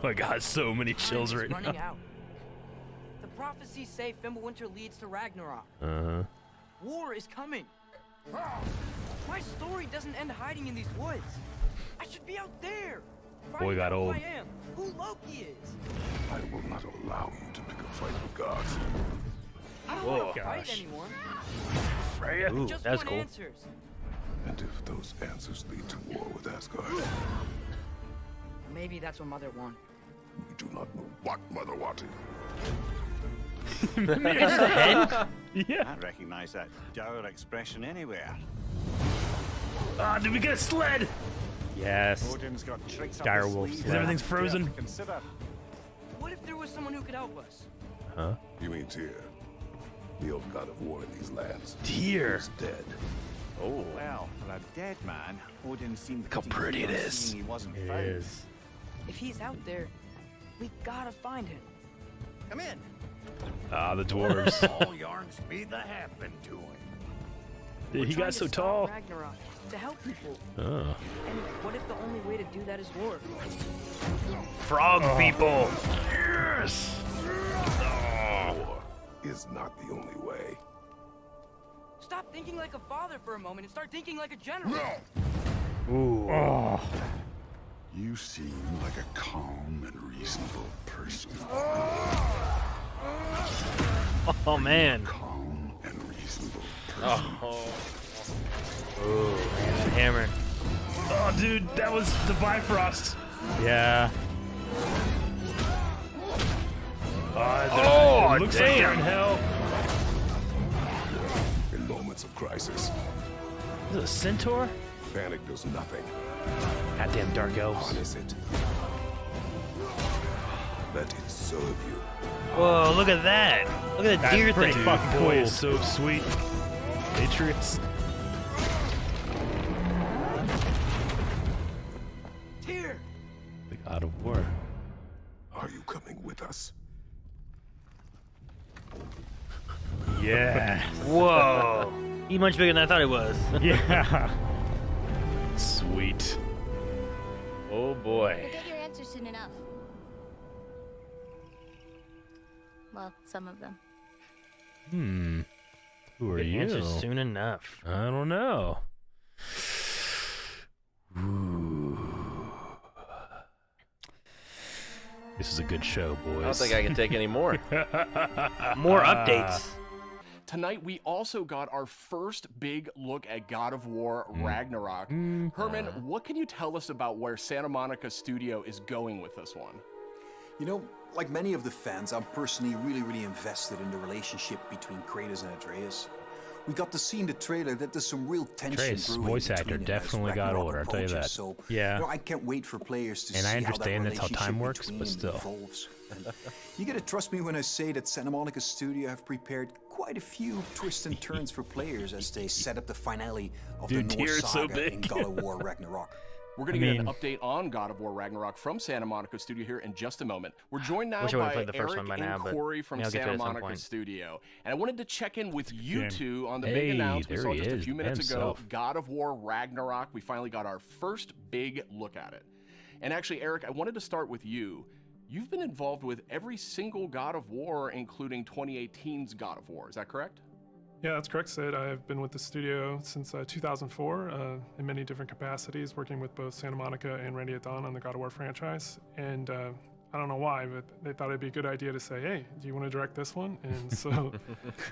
my god, so many chills Time is right running now. out. The prophecies say Fimbulwinter leads to Ragnarok. War is coming. My story doesn't end hiding in these woods. I should be out there. Boy got old. Who I am, who Loki is. I will not allow you to pick a fight with gods. I don't want to fight anyone. Freya. I just that's want cool. answers. And if those answers lead to war with Asgard, Maybe that's what Mother wanted. we do not know what Mother wanted. Yeah. I recognize that dour expression anywhere. Ah, did we get a sled? Yes. Odin's got tricks up Dire his wolf sleeve. sled. Everything's frozen. Consider. What if there was someone who could help us? Huh? You mean Tyr, the old god of war in these lands? Tyr. He's dead. Oh. Well, for a dead man, Odin seemed Look how pretty it is. seeing he wasn't It found. is. If he's out there, we gotta find him. Come in. Ah, the dwarves. All yarn speed that happened to him. He Trying got to so stop tall. Ragnarok, to help people. Oh. And what if the only way to do that is war? Frog people. Yes. War is not the only way. Stop thinking like a father for a moment and start thinking like a general. Ooh. Oh. You seem like a calm and reasonable person. Oh man. Calm and reasonable person. Oh man, that hammer. Oh, dude, that was the Bifrost. Yeah. Oh, it looks like they're in hell. In moments of crisis, Is it a centaur? panic does nothing. Goddamn dark elves. Harness it. Let it serve you. Whoa, look at that. Look at that deer Pretty thing. fucking cool. Boy is so sweet. Patriots. Tyr! The god of war. Are you coming with us? Yeah. Whoa. He much bigger than I thought he was. Yeah. Sweet. Oh boy. You'll get your answers soon enough. Well, some of them. Who are Get you? answers soon enough. I don't know. Ooh. This is a good show, boys. I don't think I can take any more. More updates. Tonight, we also got our first big look at God of War Ragnarok. Herman, what can you tell us about where Santa Monica Studio is going with this one? You know, like many of the fans, I'm personally really invested in the relationship between Kratos and Atreus. We got to see in the trailer that there's some real tension Atreus' brewing voice actor between them as definitely got Ragnarok older, I'll tell you approaches, that. So, Yeah. you know, I can't wait for players to And see I how understand that that's how time relationship works, but between still. evolves. And you gotta trust me when I say that Santa Monica Studio have prepared quite a few twists and turns for players as they set up the finale of Dude, the Tyr Norse is so saga in big. God of War Ragnarok. We're going to get an update on God of War Ragnarok from Santa Monica Studio here in just a moment. We're joined now Wish I would've by played the first Eric one by now, and but Corey from maybe I'll get to Santa it at some Monica point. Studio. And I wanted to check in with you Game. two on the Hey, big announcement we there saw he just a is, few minutes by ago, himself. God of War Ragnarok. We finally got our first big look at it. And actually, Eric, I wanted to start with you. You've been involved with every single God of War, including 2018's God of War. Is that correct? Yeah, that's correct, Sid. I've been with the studio since 2004 in many different capacities, working with both Santa Monica and Marietta on the God of War franchise. And I don't know why, but they thought it'd be a good idea to say, hey, do you want to direct this one? And so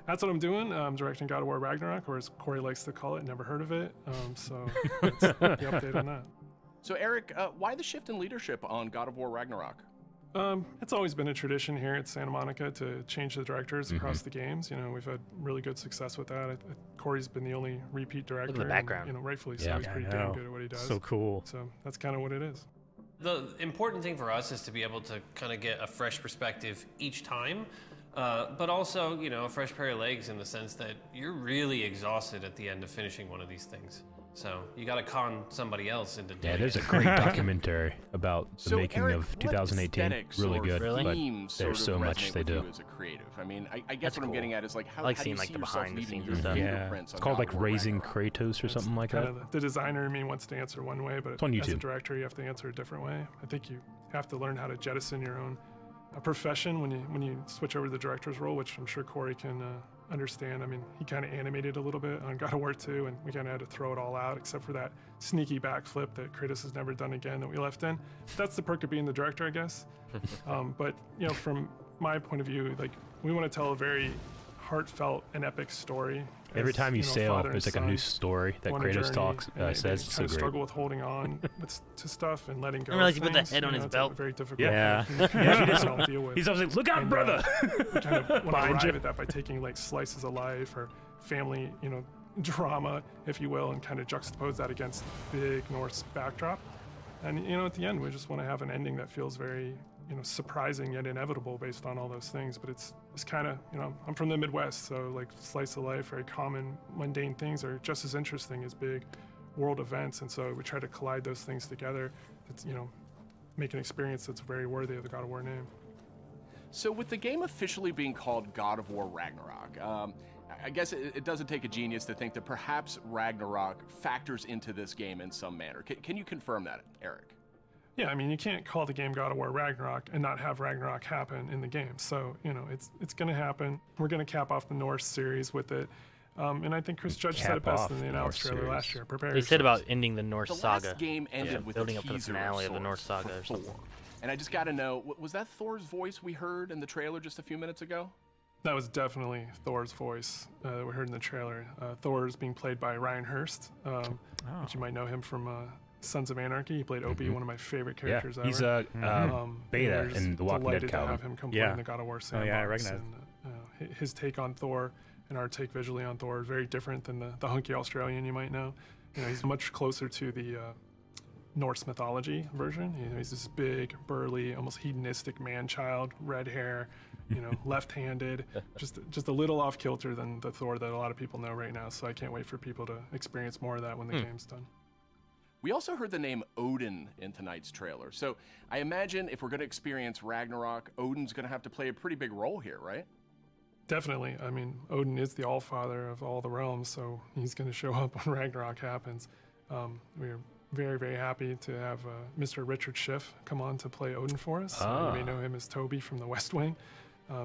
that's what I'm doing. I'm directing God of War Ragnarok, or as Corey likes to call it, never heard of it. So that's the update on that. So, Eric, why the shift in leadership on God of War Ragnarok? It's always been a tradition here at Santa Monica to change the directors across the games. You know, we've had really good success with that. Corey's been the only repeat director. the background. And, you know, rightfully Yeah, so. He's I pretty know. damn good at what he does. So cool. So that's kind of what it is. The important thing for us is to be able to kind of get a fresh perspective each time. But also, you know, a fresh pair of legs in the sense that you're really exhausted at the end of finishing one of these things. So you got to con somebody else into doing Yeah, there's a it. great documentary about the So, making Eric, of what 2018. aesthetics Really or good, but themes there's sort so of much resonate they with do. you as a creative? I mean, I guess That's what I'm cool. getting at is like how, I like how do seeing, you like, see the yourself behind the leaving scenes your and stuff. Yeah, fingerprints on it's called God like of War Raising Ragnarok? Kratos or something like Kind that. of the designer in me wants to answer one way, but It's on as a YouTube. director, you have to answer a different way. I think you have to learn how to jettison your own profession when you switch over to the director's role, which I'm sure Corey can understand. I mean, he kind of animated a little bit on God of War 2, and we kind of had to throw it all out, except for that sneaky backflip that Kratos has never done again that we left in. That's the perk of being the director, I guess. But you know, from my point of view, like we want to tell a very heartfelt and epic story. Every as, time you know, sail, father and there's like a new son story that go on a Kratos journey, talks and they says. It's so kind of great. struggle with holding on to stuff and letting go. I realize of he put the things. head on You know, his it's a belt. very difficult. Yeah. thing to Yeah, he to does. all deal with. He's always like, "Look out, And, brother!" we kind of want to Behind arrive you. at that by taking like slices of life or family, you know, drama, if you will, and kind of juxtapose that against big Norse backdrop. And you know, at the end, we just want to have an ending that feels very, you know, surprising yet inevitable based on all those things. But it's kind of, you know, I'm from the Midwest, so like slice of life, very common, mundane things are just as interesting as big world events. And so we try to collide those things together. That's, you know, make an experience that's very worthy of the God of War name. So with the game officially being called God of War Ragnarok, I guess it doesn't take a genius to think that perhaps Ragnarok factors into this game in some manner. Can you confirm that, Eric? Yeah, I mean, you can't call the game God of War Ragnarok and not have Ragnarok happen in the game. So, you know, it's going to happen. We're going to cap off the Norse series with it. And I think Chris Judge said it Cap best off in the the announced Norse trailer last series. year. Prepare He said yourselves. about ending the Norse The saga. last game ended with building a up to the teaser finale of the sorts Norse saga for or something. Thor. And I just got to know, was that Thor's voice we heard in the trailer just a few minutes ago? That was definitely Thor's voice that we heard in the trailer. Thor is being played by Ryan Hurst, which you might know him from Sons of Anarchy. He played Opie, one of my favorite Yeah, characters ever. he's we're Beta just in the Walking delighted Dead to have Calvin. him come play Yeah. in the God of War Oh, sandbox. yeah, I recognize. And, his take on Thor and our take visually on Thor is very different than the hunky Australian you might know. You know, he's much closer to the Norse mythology version. You know, he's this big, burly, almost hedonistic man-child, red hair, you know, left-handed, just a little off kilter than the Thor that a lot of people know right now. So I can't wait for people to experience more of that when the game's done. We also heard the name Odin in tonight's trailer. So I imagine if we're going to experience Ragnarok, Odin's going to have to play a pretty big role here, right? Definitely. I mean, Odin is the Allfather of all the realms, so he's going to show up when Ragnarok happens. We're very, very happy to have Mr. Richard Schiff come on to play Odin for us. You may know him as Toby from The West Wing.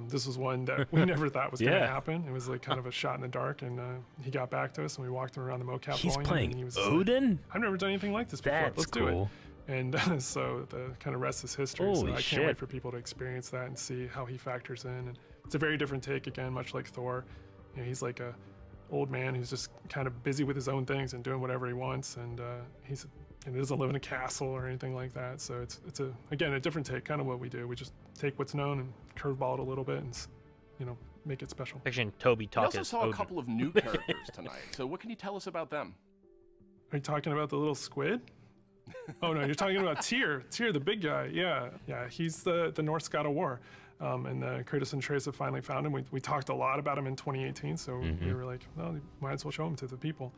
This was one that we never thought was going to happen. It was like kind of a shot in the dark, and he got back to us, and we walked him around the mocap. He's volume, playing and he was Odin? Like, I've never done anything like this before. That's Let's cool. do it. And so the kind of rest is history. Holy so I shit. can't wait for people to experience that and see how he factors in. And it's a very different take, again, much like Thor. You know, he's like a old man who's just kind of busy with his own things and doing whatever he wants. And he doesn't live in a castle or anything like that. So it's again, a different take, kind of what we do. We just take what's known and curveball it a little bit and, you know, make it special. Actually, Toby We talk also is saw Odin. a couple of new characters tonight. So what can you tell us about them? Are you talking about the little squid? Oh no, you're talking about Tyr, the big guy. Yeah, he's the Norse God of War, and Kratos and Atreus have finally found him. We talked a lot about him in 2018, so we were like, well, you might as well show him to the people.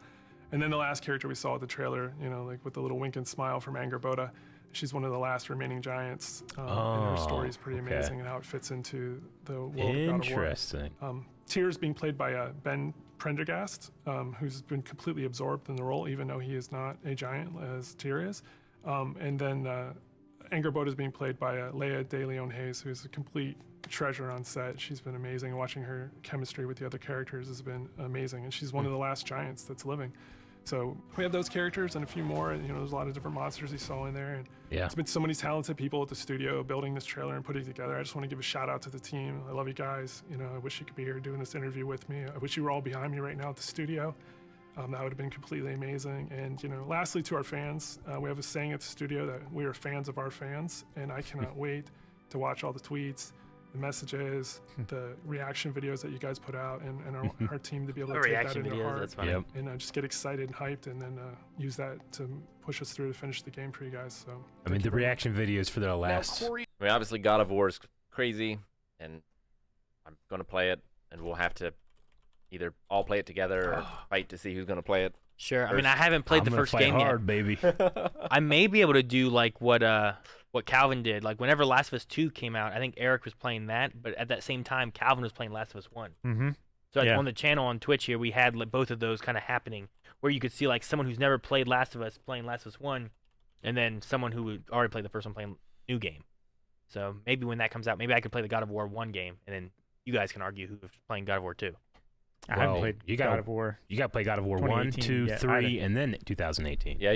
And then the last character we saw at the trailer, you know, like with the little wink and smile from Angerboda, she's one of the last remaining giants, and her story is pretty amazing and how it fits into the world of God of War. Interesting. Tyr's being played by Ben Prendergast, who's been completely absorbed in the role, even though he is not a giant as Tyr is. And then Angerboda is being played by Leia De Leon Hayes, who's a complete treasure on set. She's been amazing. Watching her chemistry with the other characters has been amazing, and she's one of the last giants that's living. So we have those characters and a few more, and you know, there's a lot of different monsters you saw in there. And it's been so many talented people at the studio building this trailer and putting it together. I just want to give a shout out to the team. I love you guys. You know, I wish you could be here doing this interview with me. I wish you were all behind me right now at the studio. That would have been completely amazing. And you know, lastly, to our fans, we have a saying at the studio that we are fans of our fans, and I cannot wait to watch all the tweets, the messages, the reaction videos that you guys put out, and our team to be able to take that Reaction into videos, heart that's funny. and just get excited and hyped, and then use that to push us through to finish the game for you guys. So I mean, the reaction videos for their Now, last. Corey, I mean, obviously, God of War is crazy, and I'm gonna play it, and we'll have to either all play it together or fight to see who's gonna play it. Sure. I mean, I haven't played the first game hard, yet. baby. I may be able to do like what Calvin did. Like whenever Last of Us 2 came out, I think Eric was playing that, but at that same time, Calvin was playing Last of Us 1. Mm-hmm. So on the channel on Twitch here, we had like, both of those kind of happening, where you could see like someone who's never played Last of Us playing Last of Us 1, and then someone who would already played the first one playing new game. So maybe when that comes out, maybe I could play the God of War 1 game, and then you guys can argue who's playing God of War 2. I haven't played God of War. You got to play God of War 1, 2, 3, and then 2018. Yeah,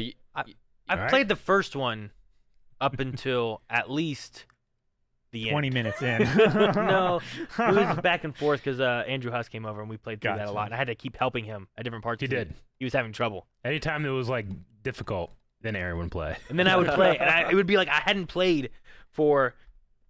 I've played the first one up until at least the 20 end. minutes in. No, it was back and forth because Andrew Huss came over and we played through that a lot. And I had to keep helping him at different parts. He did. He was having trouble. Anytime it was like difficult, then Aaron would play. And then I would play, and it would be like I hadn't played for,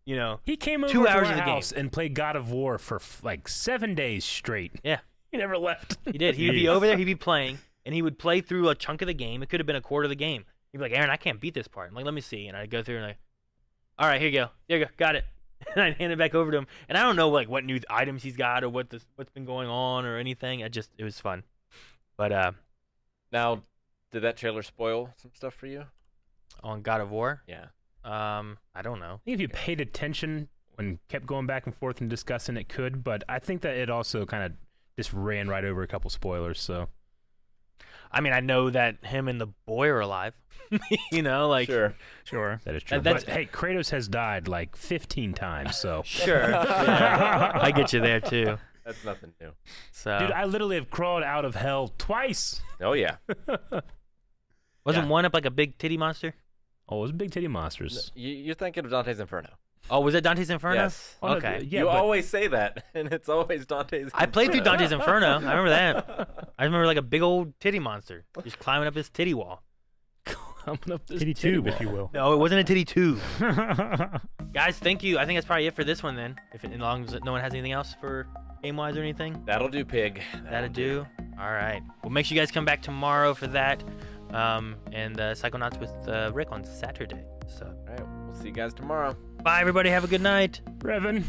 he came over 2 to hours our of the game. house and played God of War for like 7 days straight. Yeah. He never left. He did. He would be over there, he'd be playing, and he would play through a chunk of the game. It could have been a quarter of the game. He'd be like, Aaron, I can't beat this part. I'm like, let me see. And I'd go through and like, all right, here you go. There you go. Got it. And I'd hand it back over to him. And I don't know like what new items he's got or what's been going on or anything. It was fun. But now, did that trailer spoil some stuff for you? On God of War? Yeah. I don't know. I think if you paid attention and kept going back and forth and discussing, it could. But I think that it also kind of just ran right over a couple spoilers. So, I mean, I know that him and the boy are alive. Sure. That is true. But hey, Kratos has died like 15 times. So sure. Yeah. I get you there too. That's nothing new. So, dude, I literally have crawled out of hell twice. Oh yeah. Wasn't one up like a big titty monster? Oh, it was big titty monsters. You're thinking of Dante's Inferno. Oh, was it Dante's Inferno? Yes. Okay. You always say that, and it's always Dante's Inferno. I played through Dante's Inferno. I remember that. I remember like a big old titty monster just climbing up this titty wall. Climbing up this titty tube, if you will. No, it wasn't a titty tube. Guys, thank you. I think that's probably it for this one then. As long as no one has anything else for game-wise or anything. That'll do, Pig. That'll do. All right. Well, make sure you guys come back tomorrow for that. And Psychonauts with Rick on Saturday. So, all right, we'll see you guys tomorrow. Bye, everybody. Have a good night. Revan.